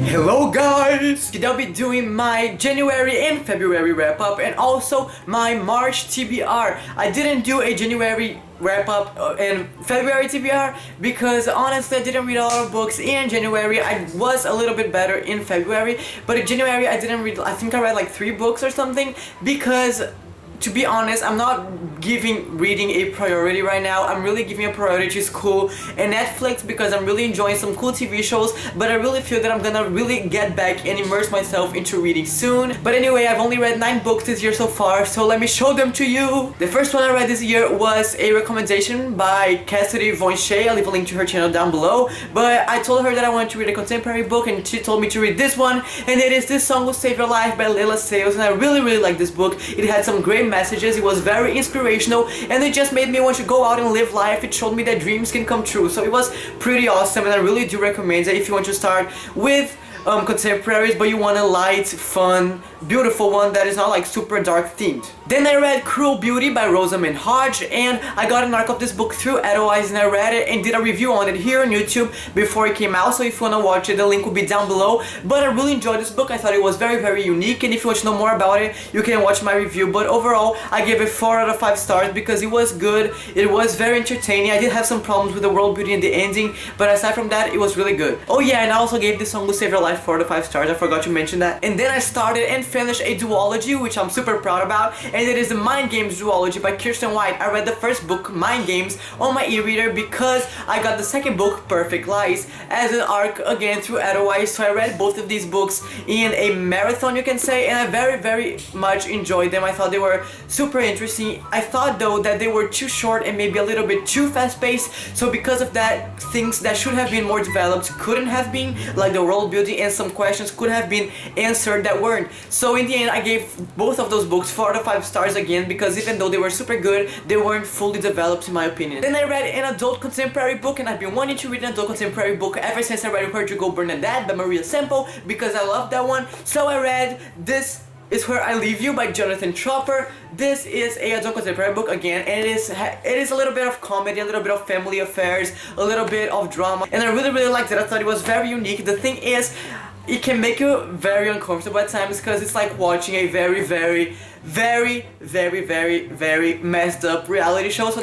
Hello guys! Today I'll be doing my January and February wrap up and also my March TBR. I didn't do a January wrap up and February TBR because honestly I didn't read a lot of books in January. I was a little bit better in February, but in January I didn't read, I think I read like 3 books or something because to be honest, I'm not giving reading a priority right now. I'm really giving a priority to school and Netflix because I'm really enjoying some cool TV shows, but I really feel that I'm gonna really get back and immerse myself into reading soon. But anyway, I've only read 9 books this year so far, so let me show them to you. The first one I read this year was a recommendation by Cassidy Von Shea. I'll leave a link to her channel down below, but I told her that I wanted to read a contemporary book and she told me to read this one, and it is This Song Will Save Your Life by Layla Sales, and I really like this book. It had some great messages, it was very inspirational, and it just made me want to go out and live life. It showed me that dreams can come true, so it was pretty awesome, and I really do recommend it if you want to start with contemporaries but you want a light, fun, beautiful one that is not like super dark themed. Then I read Cruel Beauty by Rosamund Hodge, and I got an arc of this book through Edelweiss and I read it and did a review on it here on YouTube before it came out, so if you want to watch it the link will be down below. But I really enjoyed this book. I thought it was very unique, and if you want to know more about it you can watch my review. But overall I gave it 4 out of 5 stars because it was good, it was very entertaining. I did have some problems with the world building and the ending, but aside from that it was really good. Oh yeah, and I also gave This Song Will Save Your Life 4 out of 5 stars. I forgot to mention that. And then I started and finished a duology which I'm super proud about, and it is the Mind Games duology by Kirsten White. I read the first book, Mind Games, on my e-reader because I got the second book, Perfect Lies, as an arc again through Edelweiss, so I read both of these books in a marathon, you can say, and I very much enjoyed them. I thought they were super interesting. I thought though that they were too short and maybe a little bit too fast-paced, so because of that things that should have been more developed couldn't have been, like the world building, and some questions could have been answered that weren't. So in the end I gave both of those books 4 out of 5 stars again because even though they were super good, they weren't fully developed in my opinion. Then I read an adult contemporary book, and I've been wanting to read an adult contemporary book ever since I read Where to Go Bernadette by Maria Semple because I love that one. So I read This Is Where I Leave You by Jonathan Tropper. This is a adult contemporary book again, and it is a little bit of comedy, a little bit of family affairs, a little bit of drama, and I really liked it. I thought it was very unique. The thing is, it can make you very uncomfortable at times because it's like watching a very messed up reality show. So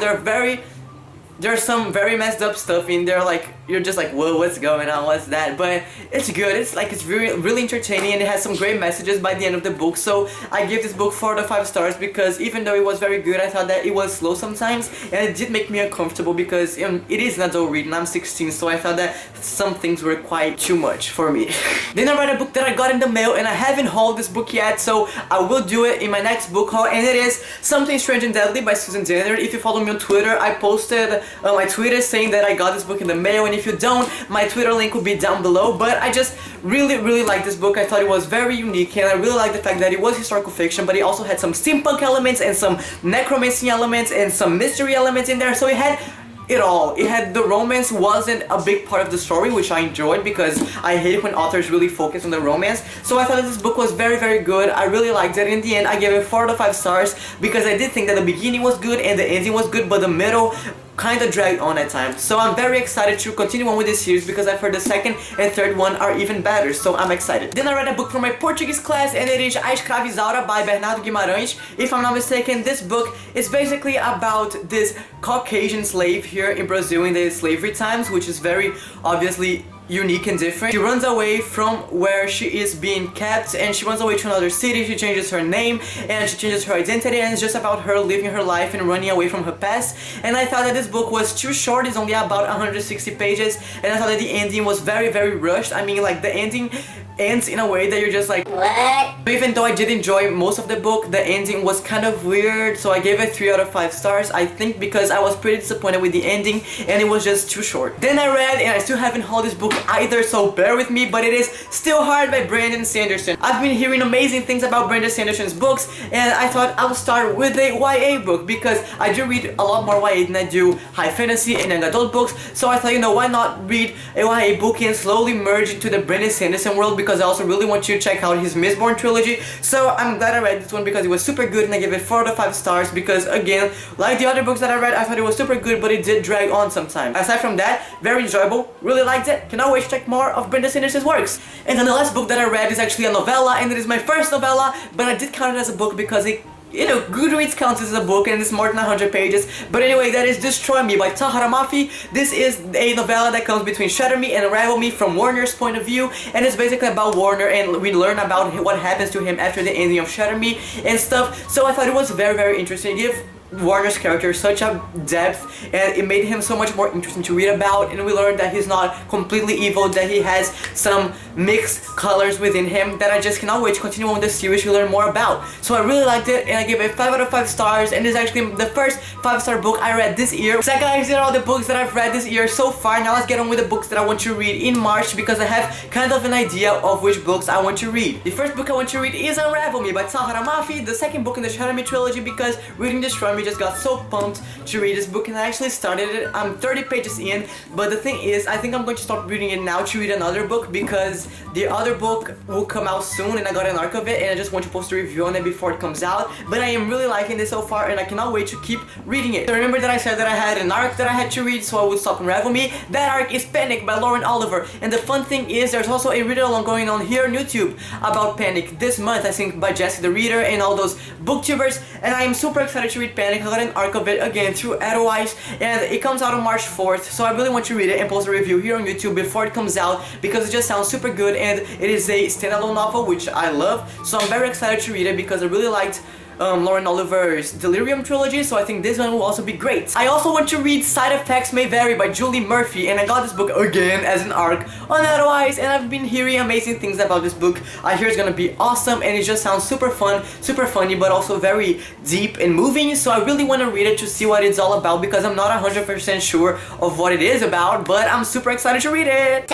there's some very messed up stuff in there, like you're just like, whoa, what's going on, what's that? But it's good, it's really entertaining, and it has some great messages by the end of the book. So I give this book 4 out of 5 stars because even though it was very good, I thought that it was slow sometimes, and it did make me uncomfortable because it is an adult read and I'm 16, so I thought that some things were quite too much for me. Then I read a book that I got in the mail, and I haven't hauled this book yet, so I will do it in my next book haul, and it is Something Strange and Deadly by Susan Dennard. If you follow me on Twitter, I posted my Twitter saying that I got this book in the mail, and if you don't, my Twitter link will be down below. But I just really liked this book. I thought it was very unique, and I really liked the fact that it was historical fiction, but it also had some steampunk elements and some necromancy elements and some mystery elements in there, so it had it all. It had, the romance wasn't a big part of the story, which I enjoyed because I hate when authors really focus on the romance. So I thought that this book was very good. I really liked it. In the end I gave it 4 out of 5 stars because I did think that the beginning was good and the ending was good, but the middle kind of dragged on at times. So I'm very excited to continue on with this series because I've heard the second and third one are even better, so I'm excited. Then I read a book from my Portuguese class, and it is A Escravizaura by Bernardo Guimarães. If I'm not mistaken, this book is basically about this Caucasian slave here in Brazil in the slavery times, which is very obviously unique and different. She runs away from where she is being kept, and she runs away to another city. She changes her name and she changes her identity, and it's just about her living her life and running away from her past. And I thought that this book was too short. It's only about 160 pages, and I thought that the ending was very rushed. I mean, like, the ending ends in a way that you're just like, what? Even though I did enjoy most of the book, the ending was kind of weird, so I gave it 3 out of 5 stars, I think because I was pretty disappointed with the ending and it was just too short. Then I read, and I still haven't hauled this book either, so bear with me, but it is Still Hard by Brandon Sanderson. I've been hearing amazing things about Brandon Sanderson's books, and I thought I would start with a YA book because I do read a lot more YA than I do high fantasy and young adult books, so I thought, you know, why not read a YA book and slowly merge into the Brandon Sanderson world, because I also really want you to check out his Mistborn trilogy. So I'm glad I read this one because it was super good, and I give it 4 out of 5 stars because, again, like the other books that I read, I thought it was super good, but it did drag on sometimes. Aside from that, very enjoyable, really liked it, cannot wait to check more of Brenda Sanderson's works. And then the last book that I read is actually a novella, and it is my first novella, but I did count it as a book because it, you know, Goodreads counts as a book and it's more than 100 pages. But anyway, that is Destroy Me by Tahara Mafi. This is a novella that comes between Shatter Me and Unravel Me from Warner's point of view, and it's basically about Warner, and we learn about what happens to him after the ending of Shatter Me and stuff. So I thought it was very interesting. Give Warner's character such a depth, and it made him so much more interesting to read about, and we learned that he's not completely evil, that he has some mixed colors within him that I just cannot wait to continue on the series to learn more about. So I really liked it, and I gave it 5 out of 5 stars, and it's actually the first 5-star book I read this year. So guys, these are all the books that I've read this year so far. Now let's get on with the books that I want to read in March, because I have kind of an idea of which books I want to read. The first book I want to read is Unravel Me by Tahara Mafi, the second book in the Shatter Me trilogy, because reading Destroy Me just got so pumped to read this book, and I actually started it. I'm 30 pages in, but the thing is, I think I'm going to stop reading it now to read another book, because the other book will come out soon and I got an arc of it, and I just want to post a review on it before it comes out. But I am really liking this so far, and I cannot wait to keep reading it. So remember that I said that I had an arc that I had to read, so I would stop Unravel Me. That arc is Panic by Lauren Oliver, and the fun thing is there's also a read along going on here on YouTube about Panic this month, I think, by Jessie the Reader and all those booktubers, and I am super excited to read Panic. I got an arc of it again through Edelweiss, and it comes out on March 4th, so I really want to read it and post a review here on YouTube before it comes out, because it just sounds super good, and it is a standalone novel, which I love, so I'm very excited to read it because I really liked Lauren Oliver's Delirium trilogy, so I think this one will also be great. I also want to read Side Effects May Vary by Julie Murphy, and I got this book again as an arc on Edelweiss, and I've been hearing amazing things about this book. I hear it's gonna be awesome, and it just sounds super fun, super funny, but also very deep and moving, so I really want to read it to see what it's all about, because I'm not 100% sure of what it is about, but I'm super excited to read it.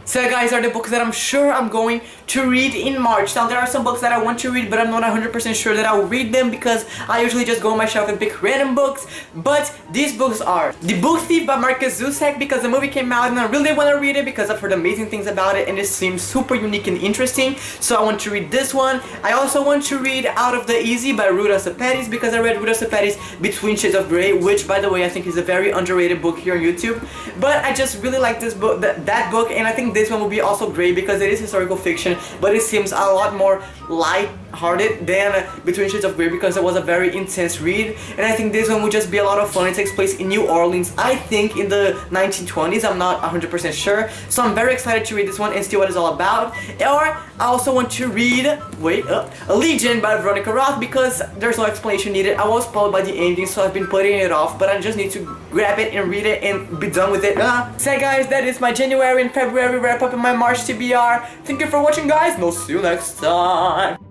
So guys, are the books that I'm sure I'm going to read in March. Now there are some books that I want to read, but I'm not 100% sure that I'll read them, because I usually just go on my shelf and pick random books. But these books are The Book Thief by Marcus Zusak, because the movie came out and I really want to read it because I've heard amazing things about it and it seems super unique and interesting, so I want to read this one. I also want to read Out of the Easy by Ruta Sepetys, because I read Ruta Sepetys' Between Shades of Grey, which by the way I think is a very underrated book here on YouTube, but I just really like this book, that book, and I think this one will be also great because it is historical fiction, but it seems a lot more light-hearted than Between Shades of Grey, because it was a very intense read, and I think this one will just be a lot of fun. It takes place in New Orleans, I think in the 1920s, I'm not 100% sure, so I'm very excited to read this one and see what it's all about. Or I also want to read, Legion by Veronica Roth, because there's no explanation needed. I was spoiled by the ending, so I've been putting it off, but I just need to grab it and read it and be done with it. So guys, that is my January and February wrap up in my March TBR. Thank you for watching, guys, and I'll see you next time.